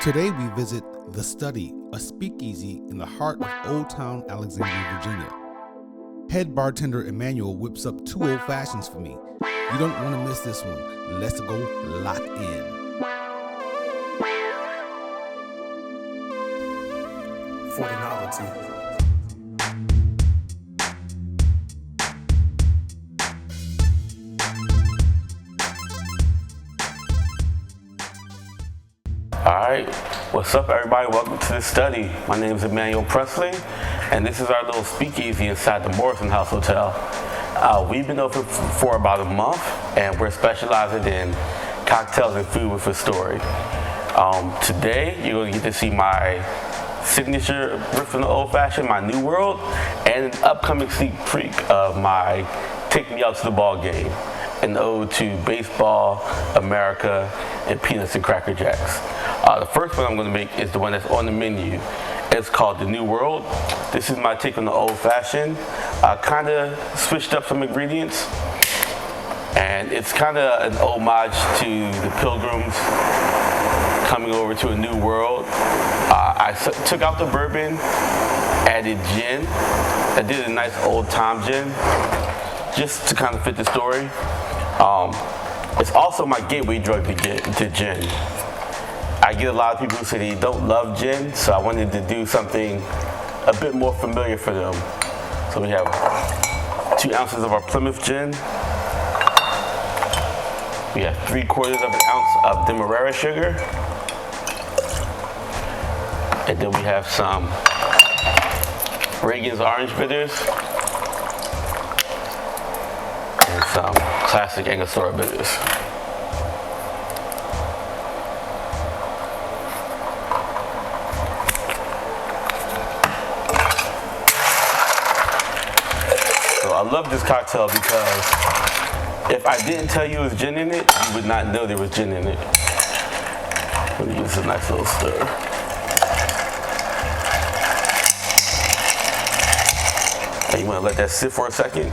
Today we visit The Study, a speakeasy in the heart of Old Town Alexandria, Virginia. Head bartender Emmanuel whips up 2 old fashions for me. You don't want to miss this one. Let's go lock in. For the novelty. Alright, what's up everybody? Welcome to The Study. My name is Emmmanuel Pressley, and this is our little speakeasy inside the Morrison House Hotel. We've been open for about a month, and we're specializing in cocktails and food with a story. Today, you're going to get to see my signature riff from the Old Fashioned, my New World, and an upcoming sneak peek of my Take Me Out to the Ball Game, an ode to baseball, America, and peanuts and Cracker Jacks. The first one I'm going to make is the one that's on the menu. It's called the New World. This is my take on the Old Fashioned. I kind of switched up some ingredients, and it's kind of an homage to the Pilgrims coming over to a new world. I took out the bourbon, added gin. I did a nice old time gin, just to kind of fit the story. It's also my gateway drug to gin. I get a lot of people who say they don't love gin, so I wanted to do something a bit more familiar for them. So we have 2 ounces of our Plymouth gin. We have 3/4 of an ounce of Demerara sugar. And then we have some Reagan's orange bitters and some classic Angostura bitters. I love this cocktail because if I didn't tell you there was gin in it, you would not know there was gin in it. Let me use a nice little stir. And you want to let that sit for a second.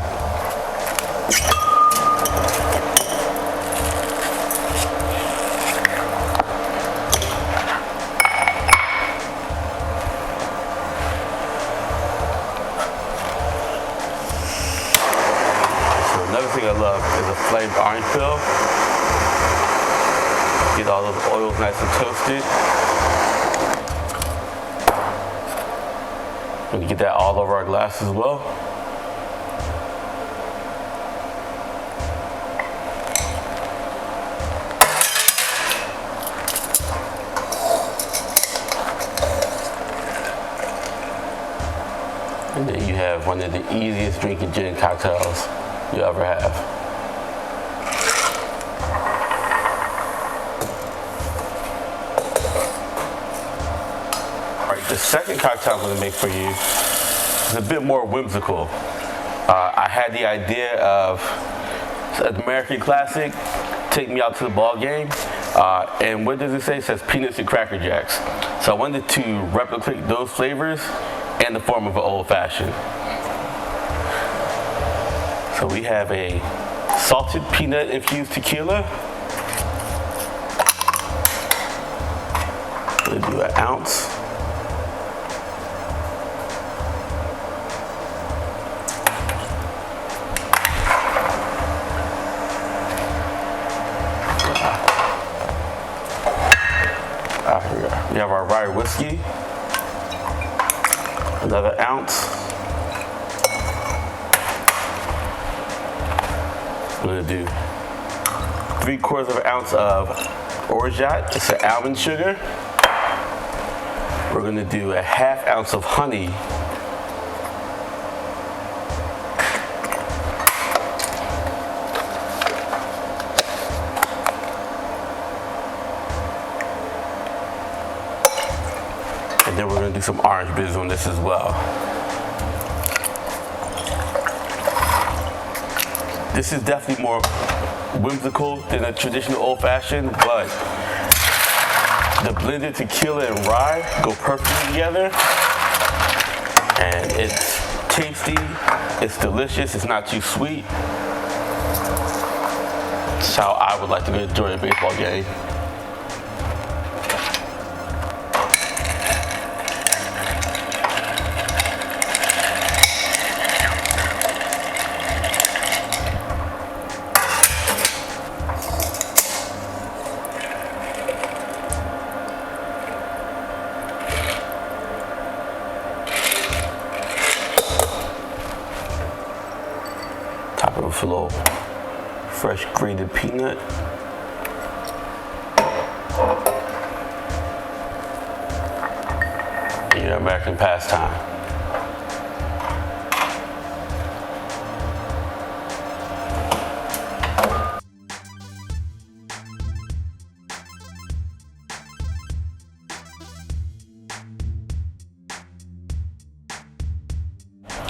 Another thing I love is a flavored orange peel. Get all those oils nice and toasted. And get that all over our glass as well. And then you have one of the easiest drinking gin cocktails you ever have. All right, the second cocktail I'm going to make for you is a bit more whimsical. I had the idea of an American classic, Take Me Out to the Ball Game. And what does it say? It says peanuts and Cracker Jacks. So I wanted to replicate those flavors in the form of an old fashioned. So we have a salted peanut infused tequila. We'll do an ounce. Here we go. We have our rye whiskey. Another ounce. I'm going to do 3/4 of an ounce of orgeat. It's an almond sugar. We're going to do a 1/2 ounce of honey. And then we're going to do some orange bitters on this as well. This is definitely more whimsical than a traditional old fashioned, but the blended tequila and rye go perfectly together. And it's tasty, it's delicious, it's not too sweet. It's how I would like to enjoy a baseball game. with a little fresh grated peanut. And your American Pastime.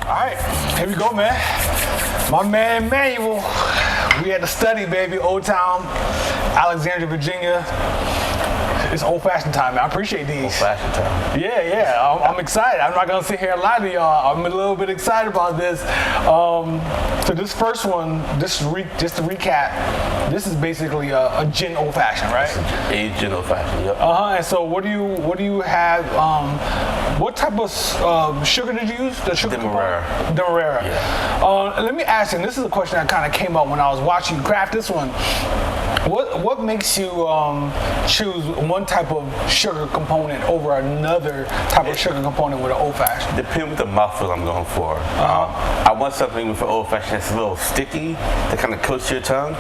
Alright, here we go, man. My man Emmanuel. We had to study, baby. Old Town, Alexandria, Virginia. It's old fashioned time, man. I appreciate these. Old fashioned time. Yeah. I'm excited. I'm not gonna sit here and lie to y'all. I'm a little bit excited about this. So this first one, just to recap, this is basically a gin old fashioned, right? A gin old fashioned. Yep. And so what do you have? What type of sugar did you use? The sugar Demerara. Demerara. Yeah. Let me ask you, and this is a question that kind of came up when I was watching you craft this one. What makes you choose one type of sugar component over another type of sugar component with an old fashioned? Depending what the mouthfeel I'm going for. I want something with an old fashioned that's a little sticky, that kind of coats your tongue,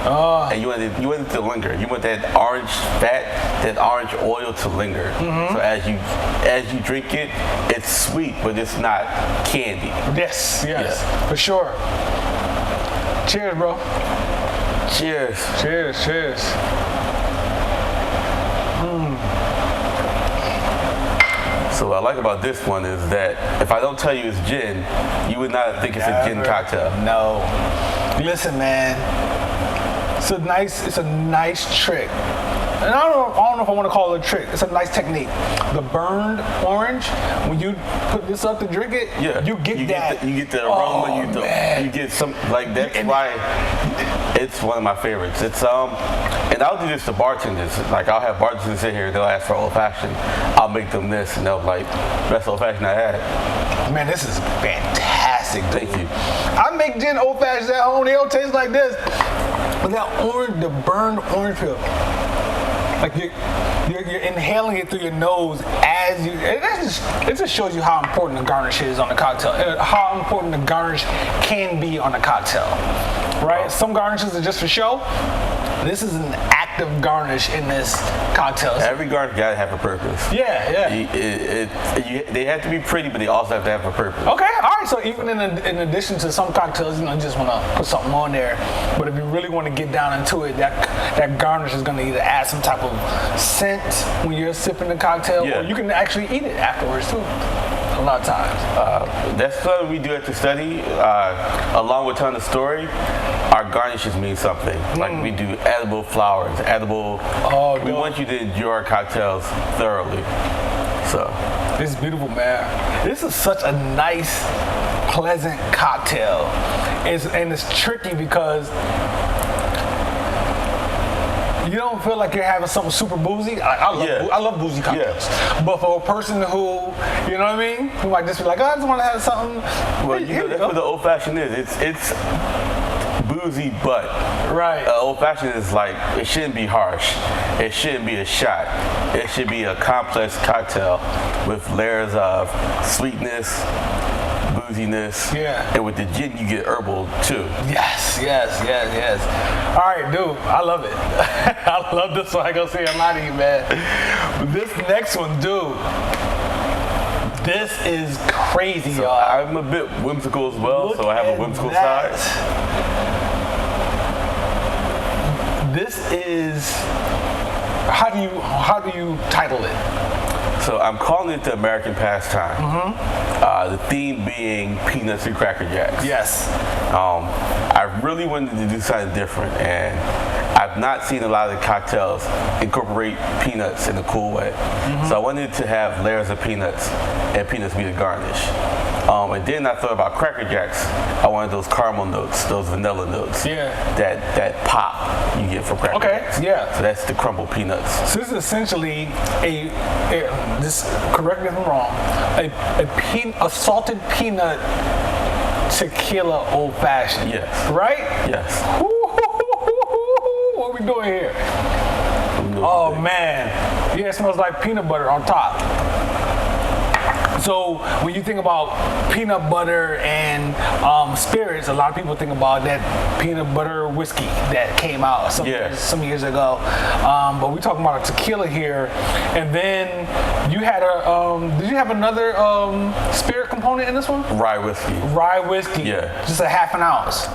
and you want it to linger. You want that orange fat, that orange oil to linger. So as you drink it, it's sweet, but it's not candy. Yes, for sure. Cheers, bro. Cheers. Cheers. So what I like about this one is that if I don't tell you it's gin, you would not think it's a gin cocktail. No. Listen, man. It's a nice trick. And I don't know if I want to call it a trick. It's a nice technique. The burned orange, when you put this up to drink it, you get that. You get the aroma. You get some, like, that's why it's one of my favorites. It's and I'll do this to bartenders. Like, I'll have bartenders sit here and they'll ask for old fashioned. I'll make them this and they'll be like, best old fashioned I had. Man, this is fantastic. Thank you. I make gin old fashioned at home. They don't taste like this. But that orange, the burned orange peel. Like you're inhaling it through your nose as you. It just shows you how important the garnish is on the cocktail. How important the garnish can be on a cocktail, right? Some garnishes are just for show. This is an active garnish in this cocktail. Every garnish gotta have a purpose. Yeah. They have to be pretty, but they also have to have a purpose. Okay, all right. So even in addition to some cocktails, you just want to put something on there. But if you really want to get down into it, that garnish is going to either add some type of scent when you're sipping the cocktail, or you can actually eat it afterwards too. A lot of times. That's what we do at the study. Along with telling the story, our garnishes mean something. Like, we do edible flowers, we want you to enjoy our cocktails thoroughly. So this is beautiful, man. This is such a nice, pleasant cocktail. And it's tricky because you don't feel like you're having something super boozy. I love boozy cocktails. But for a person who, you know what I mean, who might just be like, I just want to have something. Well, that's what the old fashioned is. It's boozy, but old fashioned is like, it shouldn't be harsh. It shouldn't be a shot. It should be a complex cocktail with layers of sweetness, booziness, and with the gin you get herbal too. Yes. All right, dude, I love it. I love this one. I go say I'm out of here, man. This next one, dude. This is crazy, y'all. I'm a bit whimsical as well, so I have a whimsical side. This is, how do you title it? So I'm calling it the American Pastime. The theme being peanuts and Cracker Jacks. Yes. I really wanted to do something different, and I've not seen a lot of the cocktails incorporate peanuts in a cool way. So I wanted to have layers of peanuts, and peanuts be the garnish. And then I thought about Cracker Jacks. I wanted those caramel notes, those vanilla notes. That pop you get from Cracker Jacks. So that's the crumbled peanuts. So this is essentially just correct me if I'm wrong, a salted peanut tequila old fashioned. Yes. Right? Yes. What are we doing here? Oh man. Yeah, it smells like peanut butter on top. So when you think about peanut butter and spirits, a lot of people think about that peanut butter whiskey that came out some years ago. But we're talking about a tequila here. And then you had did you have another spirit component in this one? Rye whiskey. Rye whiskey. Yeah. Just a half an ounce.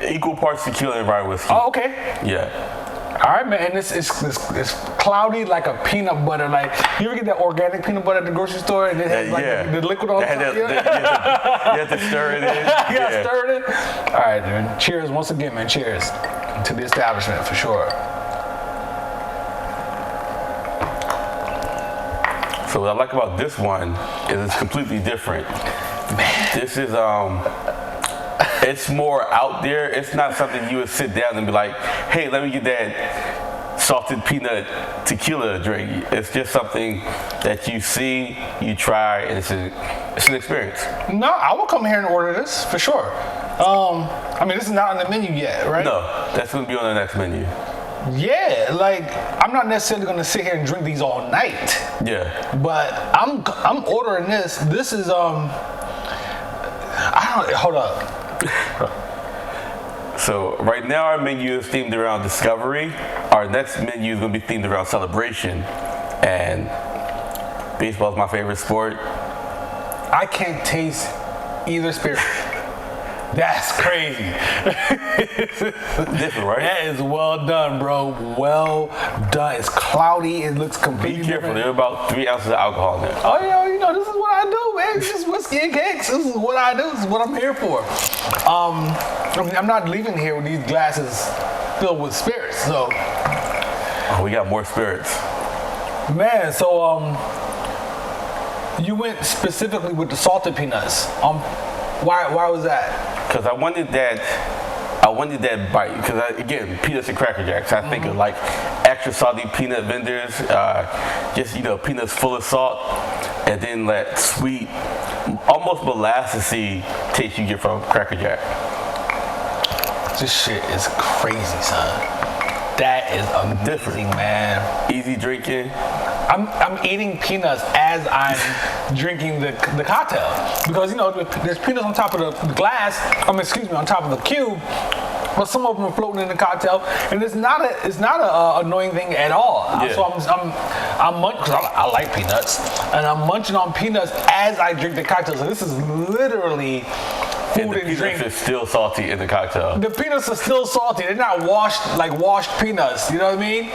Equal parts tequila and rye whiskey. Oh, okay. Yeah. All right, man. And it's cloudy like a peanut butter. Like, you ever get that organic peanut butter at the grocery store and it has the liquid on top? You have to stir it in. You gotta stir it in. All right, man. Cheers once again, man. Cheers to the establishment for sure. So what I like about this one is it's completely different. Man. This is it's more out there. It's not something you would sit down and be like, hey, let me get that salted peanut tequila drink. It's just something that you see, you try, and it's an experience. No, I will come here and order this for sure. I mean, this is not on the menu yet, right? No, that's gonna be on the next menu. Yeah, like I'm not necessarily gonna sit here and drink these all night. Yeah. But I'm ordering this. This is hold up. So right now our menu is themed around discovery. Our next menu is going to be themed around celebration. And baseball is my favorite sport. I can't taste either spirit. That's crazy. Different, right? That is well done, bro. Well done. It's cloudy. It looks completely Be careful. different. There are about 3 ounces of alcohol in there. Oh, yeah, you know, this is what I do, man. This is whiskey and cakes. This is what I do. This is what I'm here for. I mean, I'm not leaving here with these glasses filled with spirits, so. Oh, we got more spirits. Man, so you went specifically with the salted peanuts. Why was that? Because I wanted that bite. Because again, peanuts and Cracker Jacks. I think of like extra salty peanut vendors, just peanuts full of salt, and then that sweet, almost molassesy taste you get from Cracker Jack. This shit is crazy, son. That is amazing, man. Easy drinking. I'm eating peanuts as I'm drinking the cocktail because there's peanuts on top of the glass. On top of the cube. But some of them are floating in the cocktail, and it's not a annoying thing at all. Yeah. So I'm munching because I like peanuts, and I'm munching on peanuts as I drink the cocktail. So this is literally food and drink. It's still salty in the cocktail. The peanuts are still salty. They're not washed peanuts. You know what I mean?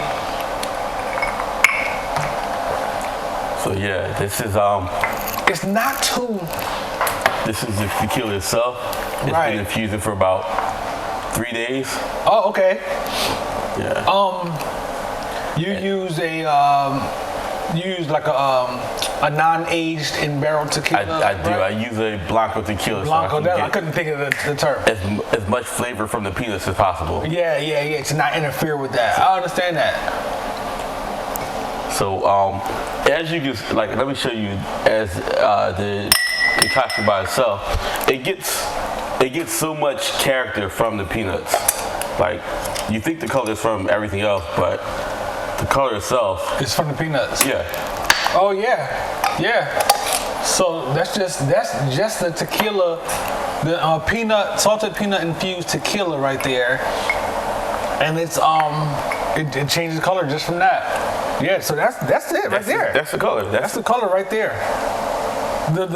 So yeah, this is It's not too. This is the tequila itself. It's been infusing for about 3 days. Oh, okay. Yeah. You use a non-aged in barrel tequila. I do. I use a Blanco tequila. Blanco. So I couldn't think of the term. As much flavor from the peanuts as possible. Yeah. To not interfere with that. I understand that. So as you can, let me show you as the concoction by itself. It gets so much character from the peanuts. Like, you think the color is from everything else, but the color itself. It's from the peanuts. Yeah. Oh yeah. So that's just the tequila, the salted peanut infused tequila right there, and it's it changes color just from that. Yeah. So that's it right there. That's the color. That's the color right there. The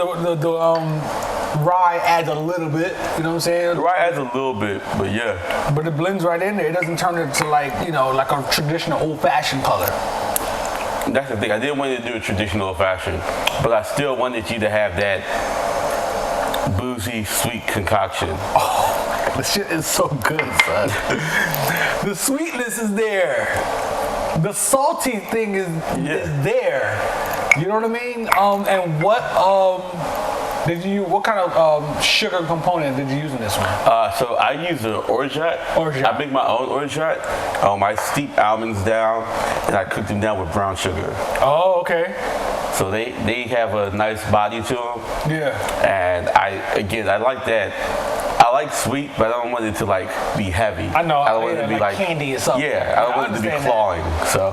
rye adds a little bit, you know what I'm saying? The rye adds a little bit, but yeah. But it blends right in there. It doesn't turn it to like a traditional Old Fashioned color. That's the thing. I didn't want you to do a traditional Old Fashioned, but I still wanted you to have that boozy, sweet concoction. Oh, the shit is so good, son. The sweetness is there. The salty thing is there. You know what I mean? And what kind of sugar component did you use in this one? So I use an orgeat. I make my own orgeat. I steep almonds down and I cook them down with brown sugar. Oh, okay. So they have a nice body to them. Yeah. And I like that. I like sweet, but I don't want it to be heavy. I know. I don't want it to be like candy or something. Yeah, I don't want it to be clawing. So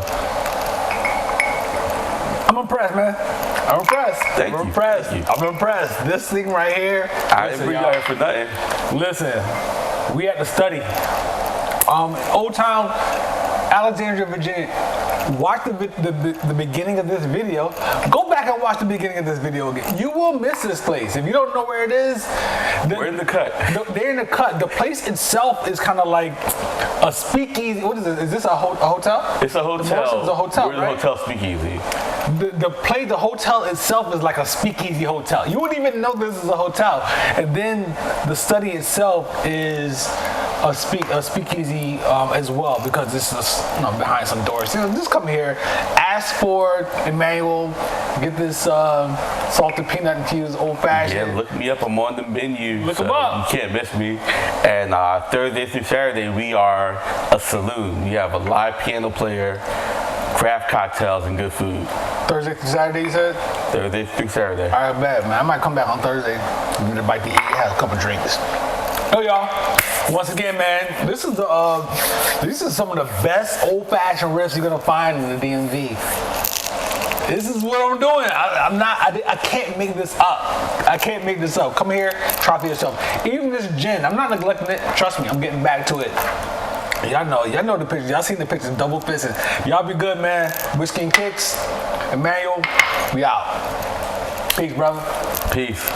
I'm impressed, man. I'm impressed. Thank I'm you. impressed. Thank you. I'm impressed. This thing right here. I didn't bring you out here for nothing. Listen, we had to study. Old Town, Alexandria, Virginia. Watch the beginning of this video. Go back and watch the beginning of this video again. You will miss this place. If you don't know where it is, We're in the cut. They're in the cut. The place itself is kind of like a speakeasy. What is this? Is this a hotel? It's a hotel. The Morrison's a hotel, We're in right? the hotel speakeasy. The hotel itself is like a speakeasy hotel. You wouldn't even know this is a hotel. And then the study itself is a speakeasy as well, because this is behind some doors. Just come here, ask for Emmanuel, get this salted peanut infused old fashioned. Yeah, look me up. I'm on the menu. Look 'em up. You can't miss me. And Thursday through Saturday, we are a saloon. We have a live piano player, craft cocktails, and good food. Thursday through Saturday, you said? Thursday through Saturday. All right, bad, man. I might come back on Thursday, get a bite to eat, have a couple drinks. Oh, y'all. Once again, man, this is some of the best old-fashioned riffs you're gonna find in the DMV. This is what I'm doing. I can't make this up. I can't make this up. Come here, try for yourself. Even this gin, I'm not neglecting it. Trust me, I'm getting back to it. Y'all know the pictures. Y'all seen the pictures, double fisted. Y'all be good, man. Whiskey and Kicks, Emmanuel, we out. Peace, brother. Peace.